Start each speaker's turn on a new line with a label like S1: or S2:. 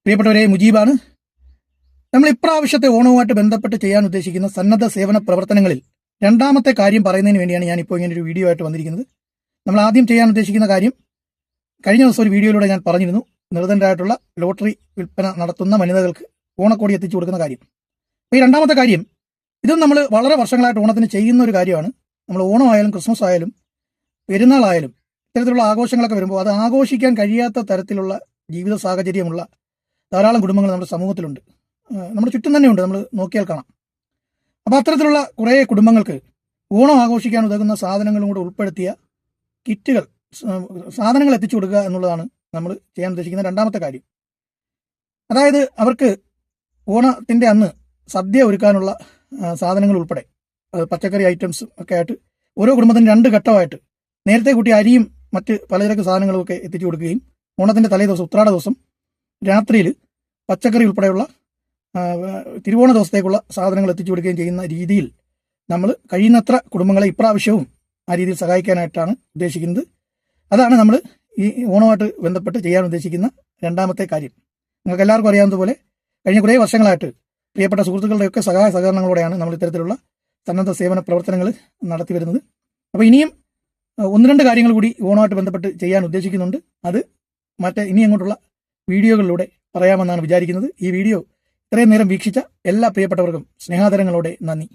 S1: പ്രിയപ്പെട്ടവരെ, മുജീബാണ്. നമ്മൾ ഇപ്രാവശ്യത്തെ ഓണവുമായിട്ട് ബന്ധപ്പെട്ട് ചെയ്യാൻ ഉദ്ദേശിക്കുന്ന സന്നദ്ധ സേവന പ്രവർത്തനങ്ങളിൽ രണ്ടാമത്തെ കാര്യം പറയുന്നതിന് വേണ്ടിയാണ് ഞാനിപ്പോൾ ഇങ്ങനെ ഒരു വീഡിയോ ആയിട്ട് വന്നിരിക്കുന്നത്. നമ്മൾ ആദ്യം ചെയ്യാൻ ഉദ്ദേശിക്കുന്ന കാര്യം, കഴിഞ്ഞ ദിവസം ഒരു വീഡിയോയിലൂടെ ഞാൻ പറഞ്ഞിരുന്നു, നിർധനരായിട്ടുള്ള ലോട്ടറി വിൽപ്പന നടത്തുന്ന വനിതകൾക്ക് ഓണക്കോടി എത്തിച്ചു കൊടുക്കുന്ന കാര്യം. അപ്പോൾ ഈ രണ്ടാമത്തെ കാര്യം, ഇതും നമ്മൾ വളരെ വർഷങ്ങളായിട്ട് ഓണത്തിന് ചെയ്യുന്ന ഒരു കാര്യമാണ്. നമ്മൾ ഓണമായാലും ക്രിസ്മസ് ആയാലും പെരുന്നാളായാലും ഇത്തരത്തിലുള്ള ആഘോഷങ്ങളൊക്കെ വരുമ്പോൾ അത് ആഘോഷിക്കാൻ കഴിയാത്ത തരത്തിലുള്ള ജീവിത സാഹചര്യമുള്ള ധാരാളം കുടുംബങ്ങൾ നമ്മുടെ സമൂഹത്തിലുണ്ട്, നമ്മുടെ ചുറ്റും തന്നെയുണ്ട്, നമ്മൾ നോക്കിയാൽ കാണാം. അപ്പോൾ അത്തരത്തിലുള്ള കുറേ കുടുംബങ്ങൾക്ക് ഓണം ആഘോഷിക്കാൻ ഉതകുന്ന സാധനങ്ങളും കൂടെ ഉൾപ്പെടുത്തിയ കിറ്റുകൾ, സാധനങ്ങൾ എത്തിച്ചു കൊടുക്കുക എന്നുള്ളതാണ് നമ്മൾ ചെയ്യാൻ ഉദ്ദേശിക്കുന്ന രണ്ടാമത്തെ കാര്യം. അതായത് അവർക്ക് ഓണത്തിൻ്റെ അന്ന് സദ്യ ഒരുക്കാനുള്ള സാധനങ്ങൾ ഉൾപ്പെടെ, പച്ചക്കറി ഐറ്റംസ് ഒക്കെ ആയിട്ട് ഓരോ കുടുംബത്തിനും 2 ഘട്ടമായിട്ട് നേരത്തെ കൂട്ടി അരിയും മറ്റ് പലചരക്ക് സാധനങ്ങളുമൊക്കെ എത്തിച്ചു കൊടുക്കുകയും ഓണത്തിൻ്റെ തലേ ദിവസം, ഉത്രാട ദിവസം രാത്രിയിൽ പച്ചക്കറി ഉൾപ്പെടെയുള്ള തിരുവോണ ദിവസത്തേക്കുള്ള സാധനങ്ങൾ എത്തിച്ചു കൊടുക്കുകയും ചെയ്യുന്ന രീതിയിൽ നമ്മൾ കഴിയുന്നത്ര കുടുംബങ്ങളെ ഇപ്രാവശ്യവും ആ രീതിയിൽ സഹായിക്കാനായിട്ടാണ് ഉദ്ദേശിക്കുന്നത്. അതാണ് നമ്മൾ ഈ ഓണവുമായിട്ട് ബന്ധപ്പെട്ട് ചെയ്യാൻ ഉദ്ദേശിക്കുന്ന രണ്ടാമത്തെ കാര്യം. നിങ്ങൾക്ക് എല്ലാവർക്കും അറിയാവുന്നതുപോലെ കഴിഞ്ഞ കുറേ വർഷങ്ങളായിട്ട് പ്രിയപ്പെട്ട സുഹൃത്തുക്കളുടെയൊക്കെ സഹായ സഹകരണങ്ങളോടെയാണ് നമ്മൾ ഇത്തരത്തിലുള്ള സന്നദ്ധ സേവന പ്രവർത്തനങ്ങൾ നടത്തി വരുന്നത്. അപ്പോൾ ഇനിയും 1-2 കാര്യങ്ങൾ കൂടി ഓണവുമായിട്ട് ബന്ധപ്പെട്ട് ചെയ്യാൻ ഉദ്ദേശിക്കുന്നുണ്ട്. അത് ഇനി അങ്ങോട്ടുള്ള വീഡിയോകളിലൂടെ പറയാമെന്നാണ് വിചാരിക്കുന്നത്. ഈ വീഡിയോ ഇത്രയും നേരം വീക്ഷിച്ച എല്ലാ പ്രിയപ്പെട്ടവർക്കും സ്നേഹാദരങ്ങളോടെ നന്ദി.